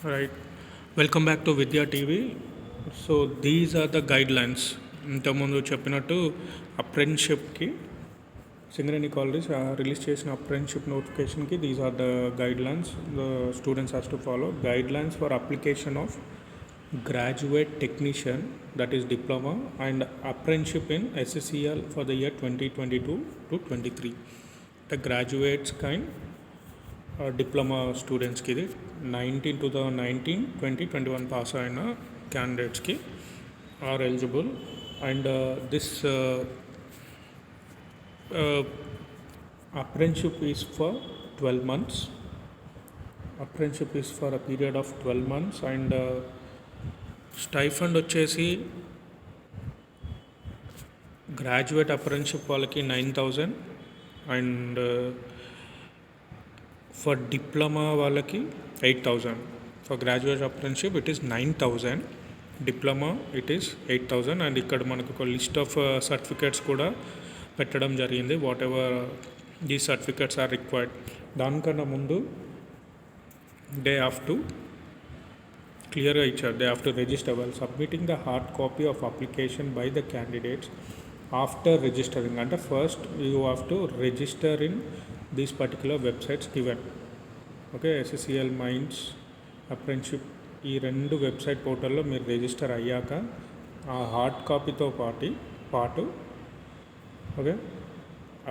Right. Welcome back to Vidya TV. So these are the guidelines. ఇంతకుముందు చెప్పినట్టు అప్రెంటిస్షిప్కి Singareni college release చేసిన apprenticeship నోటిఫికేషన్కి these are the guidelines the students has to follow. Guidelines for application of graduate technician that is diploma and apprenticeship in SSCL for the year 2022 to 23. The graduates kind diploma స్టూడెంట్స్కి ఇది 2019 pass అయిన క్యాండిడేట్స్కి are eligible. And this apprenticeship is for 12 months. Apprenticeship is for a period of 12 months and stipend వచ్చేసి graduate apprenticeship వాళ్ళకి 9,000 and for diploma వాళ్ళకి 8,000. For graduate apprenticeship it is 9,000, diploma it is 8,000. And ఇక్కడ మనకు ఒక list of certificates కూడా పెట్టడం జరిగింది, whatever these certificates are required. దానికన్నా ముందు దే హ్యావ్ టు క్లియర్గా ఇచ్చారు, they have to register well submitting the hard copy of application by the candidates after registering. అంటే first you have to register in these particular websites given. Okay, SSCL mines apprenticeship ఈ రెండు website పోర్టల్లో మీరు register అయ్యాక ఆ hard కాపీతో పాటు okay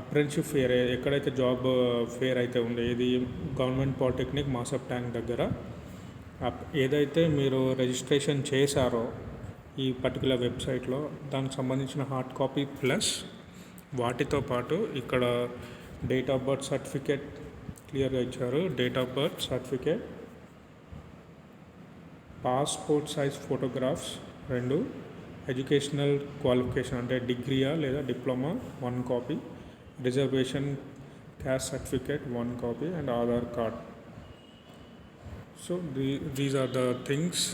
apprenticeship fair ఎక్కడైతే job fair అయితే ఉండే ఇది గవర్నమెంట్ పాలిటెక్నిక్ మాసప్ ట్యాంక్ దగ్గర ఏదైతే మీరు రిజిస్ట్రేషన్ చేశారో ఈ పర్టికులర్ వెబ్సైట్లో దానికి సంబంధించిన హార్డ్ కాపీ ప్లస్ వాటితో పాటు ఇక్కడ డేట్ ఆఫ్ బర్త్ సర్టిఫికేట్ క్లియర్గా ఇచ్చారు, date of birth certificate, passport size photographs 2, educational qualification అంటే డిగ్రీయా లేదా diploma 1 copy, reservation caste certificate 1 copy and Aadhaar card. So these are the things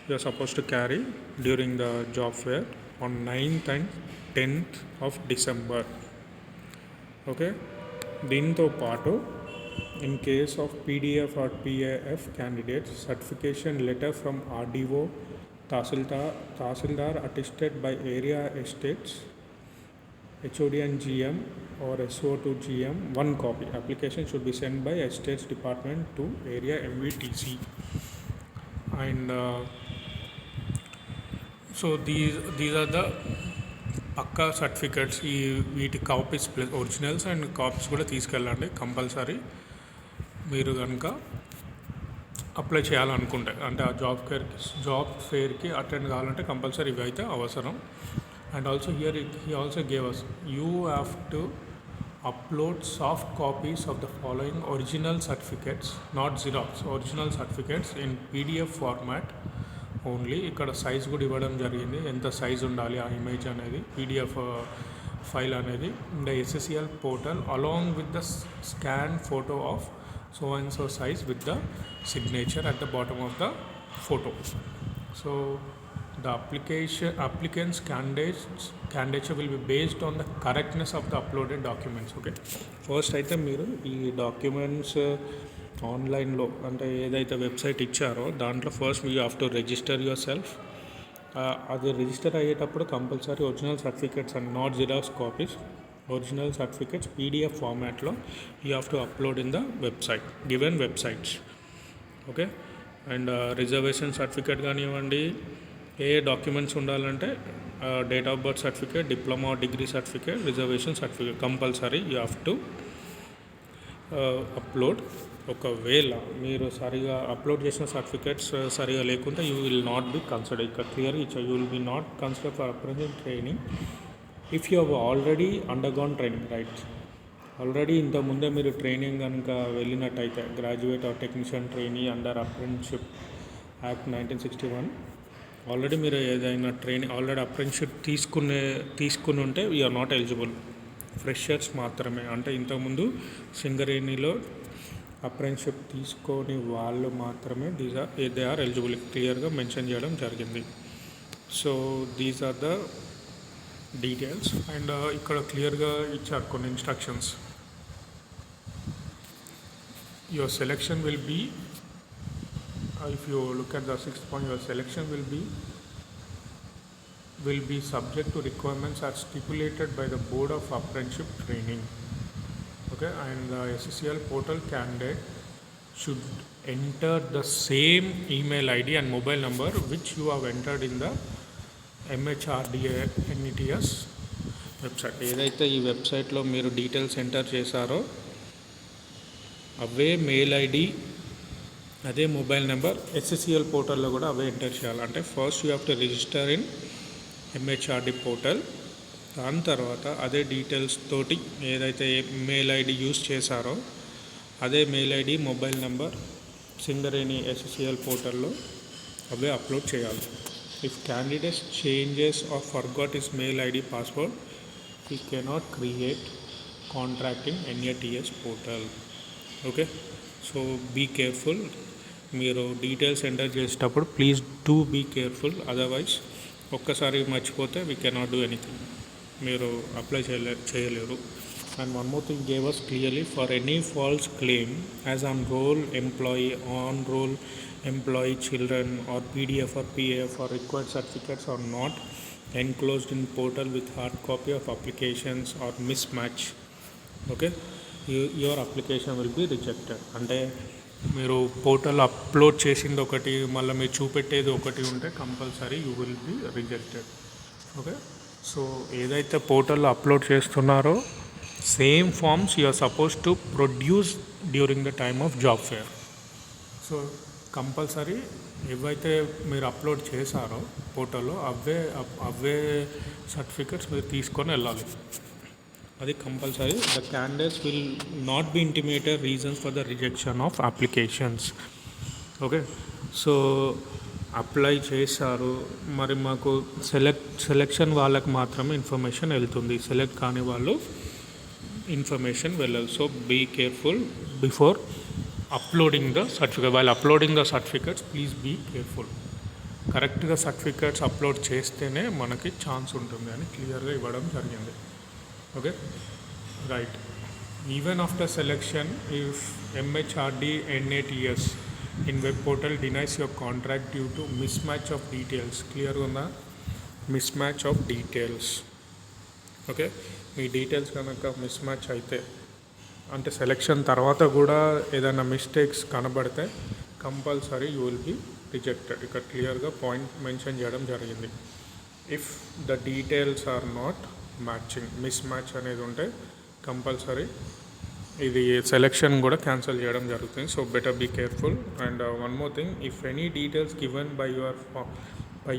you are suppose to carry during the job fair on 9th and 10th of December. Okay, దీంతో పాటు in case of PDF or PAF candidates certification letter from RDO, tahsildar attested by area estates, HOD and GM or SO to GM 1 copy. Application should be sent by Estates Department to area MVTC. And so these are the పక్కా certificates. వీటి copies plus originals and copies కూడా తీసుకెళ్ళండి compulsory మీరు కనుక apply చేయాలనుకుంటే. అంటే ఆ job ఫేర్కి అటెండ్ కావాలంటే కంపల్సరీ ఇవి అయితే అవసరం. And also he also gave us you have to upload soft copies of the following original certificates, not xerox, original certificates in PDF format only. ఇక్కడ సైజ్ కూడా ఇవ్వడం జరిగింది, ఎంత సైజ్ ఉండాలి ఆ ఇమేజ్ అనేది, PDF ఫైల్ అనేది in the SSCL portal along with the scan photo of so and so size with the signature at the bottom of the photo. So the applicant's candidature will be based on the correctness of the uploaded documents. Okay, first అయితే మీరు ఈ documents ఆన్లైన్లో అంటే ఏదైతే website ఇచ్చారో దాంట్లో first you have to register your self. అది register అయ్యేటప్పుడు compulsory original certificates and not xerox copies, original certificates PDF ఫార్మాట్లో you have to upload in the website given websites. Okay, and reservation certificate కానివ్వండి, ఏ documents ఉండాలంటే date of birth certificate, diploma degree certificate, reservation certificate compulsory you have to upload. ఒకవేళ మీరు సరిగా upload చేసిన certificates సరిగా లేకుంటే you will not be consider. ఇక్కడ క్లియర్గా ఇచ్చా, you will be not consider for apprentice training if you have already undergone training. Right, already ఇంతకుముందే మీరు ట్రైనింగ్ కనుక వెళ్ళినట్టయితే graduate or technician trainee under apprenticeship act 1961 already మీరు ఏదైనా ట్రైనింగ్ ఆల్రెడీ అప్రెంటిస్షిప్ తీసుకుని ఉంటే యూఆర్ నాట్ ఎలిజిబుల్. ఫ్రెషర్స్ మాత్రమే, అంటే ఇంతకుముందు సింగరేణిలో అప్రెంటిస్షిప్ తీసుకొని వాళ్ళు మాత్రమే దే ఆర్ ఎలిజిబుల్ క్లియర్గా మెన్షన్ చేయడం జరిగింది. So these are the details. And ఇక్కడ క్లియర్గా ఇచ్చారు కొన్ని instructions. your selection will be If you look at the sixth point, your selection will be subject to requirements as stipulated by the Board of Apprenticeship Training. Okay, and the SCCL portal candidate should enter the same email ID and mobile number which you have entered in the MHRDA NETS website. ఏదైతే ఈ వెబ్సైట్లో మీరు details enter చేశారో అవే mail ID, అదే mobile number SCCL పోర్టల్లో కూడా అవే enter చేయాలి. అంటే first you have to register in MHRD portal. దాని తర్వాత అదే డీటెయిల్స్ తోటి ఏదైతే మెయిల్ ఐడి యూస్ చేశారో అదే mail ID, mobile number Singareni SCCL పోర్టల్లో అవే అప్లోడ్ చేయాలి. If candidates changes or forgot his mail ID password, he cannot create contract in NATS portal. Okay, so be careful. మీరు డీటెయిల్స్ ఎంటర్ చేసేటప్పుడు please do be careful. Otherwise ఒక్కసారి మర్చిపోతే we cannot do anything, మీరు apply చేయలేరు. And one more thing gave us clearly, for any false claim as on roll employee, on roll employee, children or PDF or PAF or required certificates are not enclosed in portal with hard copy of applications or mismatch. Okay, your application will be rejected. అంటే మీరు portal upload చేసింది ఒకటి మళ్ళీ మీరు చూపెట్టేది ఒకటి ఉంటే compulsory you will be rejected. Okay, so ఏదైతే పోర్టల్లో అప్లోడ్ చేస్తున్నారో same forms you are suppose to produce during the time of job fair. So compulsory ఏవైతే మీరు అప్లోడ్ చేశారో పోర్టల్లో అవే సర్టిఫికెట్స్ మీరు తీసుకొని వెళ్ళాలి. అది compulsory. The candidates will not be intimated reasons for the rejection of applications. Okay, so apply చేశారు, మరి మాకు సెలెక్షన్ వాళ్ళకి మాత్రమే ఇన్ఫర్మేషన్ వెళ్తుంది, సెలెక్ట్ కాని వాళ్ళు ఇన్ఫర్మేషన్ వెళ్ళాలి. So be careful before uploading the certificate. While uploading the certificates please be careful. కరెక్ట్గా సర్టిఫికేట్స్ అప్లోడ్ చేస్తేనే మనకి ఛాన్స్ ఉంటుంది అని క్లియర్గా ఇవ్వడం జరిగింది. Okay, right. Even after selection if MHRD NATS in web portal denies your contract due to mismatch of details. క్లియర్గా ఉందా? Mismatch of details. Okay, మీ డీటెయిల్స్ కనుక మిస్ మ్యాచ్ అయితే అంటే సెలెక్షన్ తర్వాత కూడా ఏదైనా మిస్టేక్స్ కనబడితే compulsory you will be rejected. ఇక్కడ క్లియర్గా పాయింట్ మెన్షన్ చేయడం జరిగింది. If the details are not matching, mismatch అనేది ఉంటే కంపల్సరీ ఇది సెలెక్షన్ కూడా క్యాన్సిల్ చేయడం జరుగుతుంది. So better be careful. And one more thing, if any details given by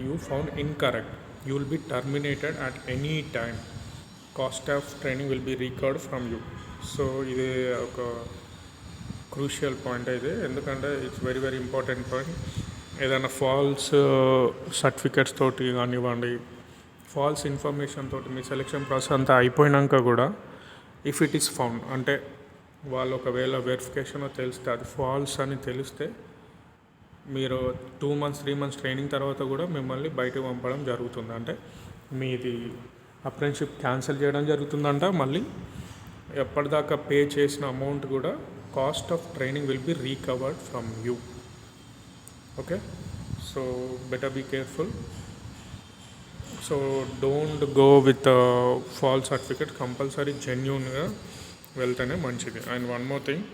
you found incorrect, you will be terminated at any time. Cost of training will be recovered from you. So ఇది ఒక crucial point ఇది, ఎందుకంటే it's very very important point. ఏదైనా falls certificates తోటి కానివ్వండి, false information తోటి మీ selection process అంతా అయిపోయినాక కూడా ఇఫ్ ఇట్ ఈస్ ఫౌండ్ అంటే వాళ్ళు ఒకవేళ వెరిఫికేషన్ తెలిస్తే అది ఫాల్స్ అని తెలిస్తే మీరు 2 months 3 months ట్రైనింగ్ తర్వాత కూడా మిమ్మల్ని బయటకు పంపడం జరుగుతుంది. అంటే మీది అప్రెంటిస్షిప్ క్యాన్సిల్ చేయడం జరుగుతుందంట. మళ్ళీ ఎప్పటిదాకా పే చేసిన అమౌంట్ కూడా cost of training will be recovered from you. Okay, so better be careful. So don't go with false certificate. Compulsory జెన్యూన్గా వెళ్తేనే మంచిది. And one more thing,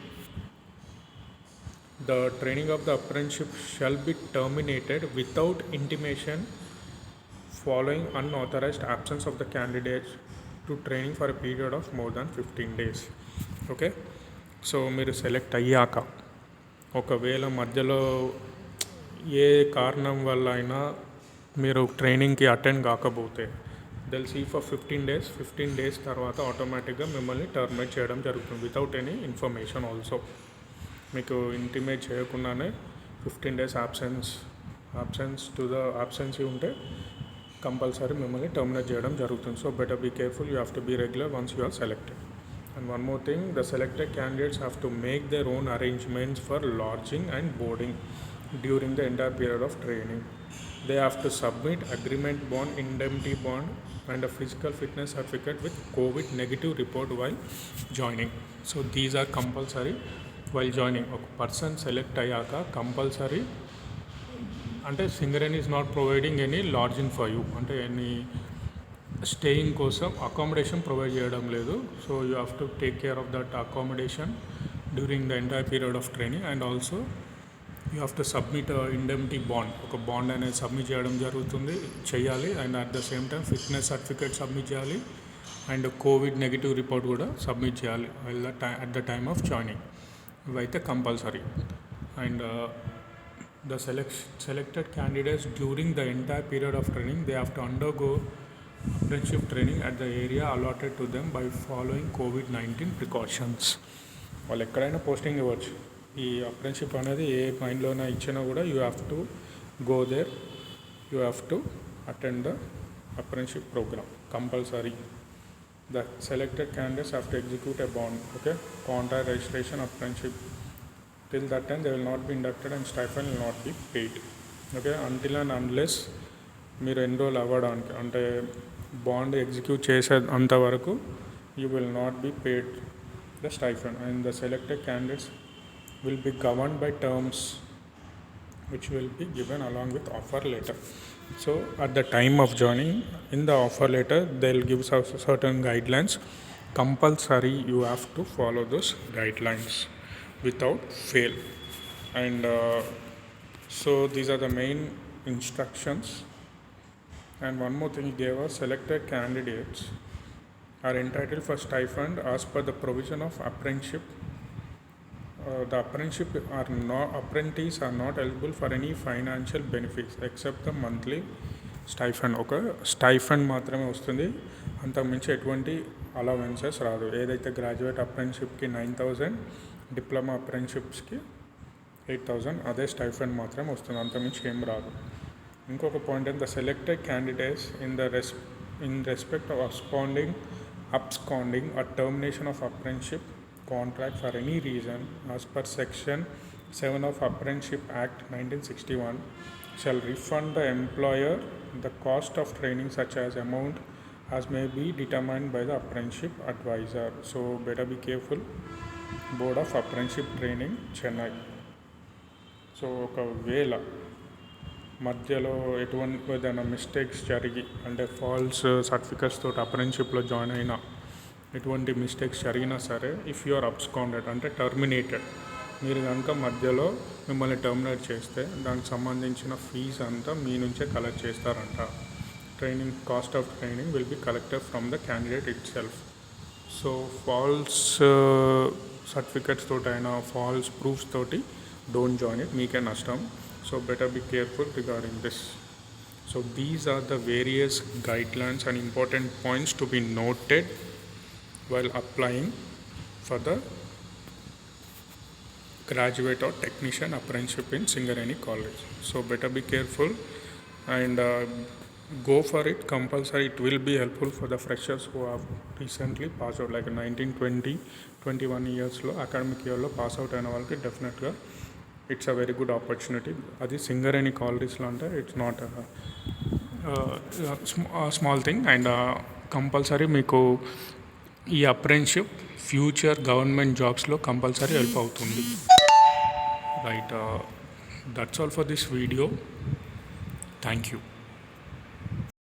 the training of the apprenticeship shall be terminated without intimation following unauthorised absence of the candidates to training for a period of more than 15 days. Okay, so మీరు select అయ్యాక ఒకవేళ మధ్యలో ఏ కారణం వల్ల అయినా మీరు ట్రైనింగ్కి attend కాకపోతే they'll see for 15 days. 15 days తర్వాత ఆటోమేటిక్గా మిమ్మల్ని టర్మినేట్ చేయడం జరుగుతుంది వితౌట్ ఎనీ ఇన్ఫర్మేషన్. ఆల్సో మీకు ఇంటిమేట్ చేయకుండానే 15 days absence ఉంటే కంపల్సరీ మిమ్మల్ని టర్మినేట్ చేయడం జరుగుతుంది. So better be careful. You have to be regular once you are selected. And one more thing, the selected candidates have to make their own arrangements for lodging and boarding during the entire period of training. They have to submit agreement bond, indemnity bond and a physical fitness certificate with COVID negative report while joining. So these are compulsory. While joining ఒక person select అయ్యాక compulsory అంటే Singareni is not providing any lodging for you, అంటే any staying కోసం accommodation provide చేయడం లేదు. So you have to take care of that accommodation during the entire period of training. And also you have to submit indemnity bond, ఒక bond అనేది submit చేయడం చేయాలి. And at the same time fitness certificate submit చేయాలి. And Covid negative report కూడా submit చేయాలి at the time of joining. ఇవైతే compulsory. And the selected candidates during the entire period of training, they have to undergo apprenticeship training at the area allotted to them by following COVID-19 precautions. వాళ్ళు ఎక్కడైనా posting ఇవ్వచ్చు. ఈ apprenticeship అనేది ఏ మైండ్లోనే ఇచ్చినా కూడా you have to go there, you have to attend the apprenticeship programme compulsory. The selected candidates have to execute a bond, okay, contract registration apprenticeship. Till that time they will not be inducted and stipend will not be paid. Okay, until and unless మీరు enrol అవ్వడానికి అంటే bond execute చేసే అంతవరకు you will not be paid the stipend. And the selected candidates will be govern by terms which will be given along with offer letter. So at the time of joining, in the offer letter they'll give us certain guidelines. Compulsory you have to follow those guidelines without fail. And so these are the main instructions. And one more thing he gave us, selected candidates are entitled for stipend as per the provision of apprenticeship. The apprentices are not eligible for any financial benefits except the monthly stipend. ఒక stipend మాత్రమే వస్తుంది, అంతకుమించి ఎటువంటి allowances రాదు. ఏదైతే graduate అప్రెంటిషిప్కి 9,000, diploma అప్రెంటిషిప్స్కి 8,000, అదే stipend మాత్రమే వస్తుంది, అంతకుమించి ఏం రాదు. ఇంకొక పాయింట్ ఏంటి, the selected candidates in respect of absconding or termination of apprenticeship contract for any reason as per section 7 of Apprenticeship Act 1961 shall refund the employer the cost of training such as amount as may be determined by the apprenticeship advisor. So better be careful. Board of Apprenticeship Training, Chennai. So ఒకవేళ మధ్యలో ఏదైనా mistakes జరిగి అంటే falls certificates తోటి అప్రెంటిషిప్లో join అయినా ఎటువంటి mistakes జరిగినా సరే, ఇఫ్ యు ఆర్ అబ్స్కాండెడ్ అంటే టర్మినేటెడ్, మీరు కనుక మధ్యలో మిమ్మల్ని టర్మినేట్ చేస్తే దానికి సంబంధించిన ఫీజు అంతా మీ నుంచే కలెక్ట్ చేస్తారంట. Training cost of training will be collected from the candidate itself. So false certificates తోటైనా ఫాల్స్ ప్రూఫ్స్ తోటి డోంట్ జాయిన్ ఇట్, మీకే నష్టం. So better be careful regarding this. So these are the various guidelines and important points to be noted while applying for the graduate or technician apprenticeship in Singareni College. So better be careful and go for it. Compulsory, it will be helpful for the freshers who have recently passed out, like 19, 20, 21 years lo academic year lo pass out అయిన వాళ్ళకి డెఫినెట్గా it's a very good opportunity. అది సింగరేణి కాలేజెస్లో అంటే it's not small thing. And compulsory మీకు ఈ apprenticeship future government జాబ్స్లో compulsory help అవుతుంది. Right, that's all for this video. Thank you.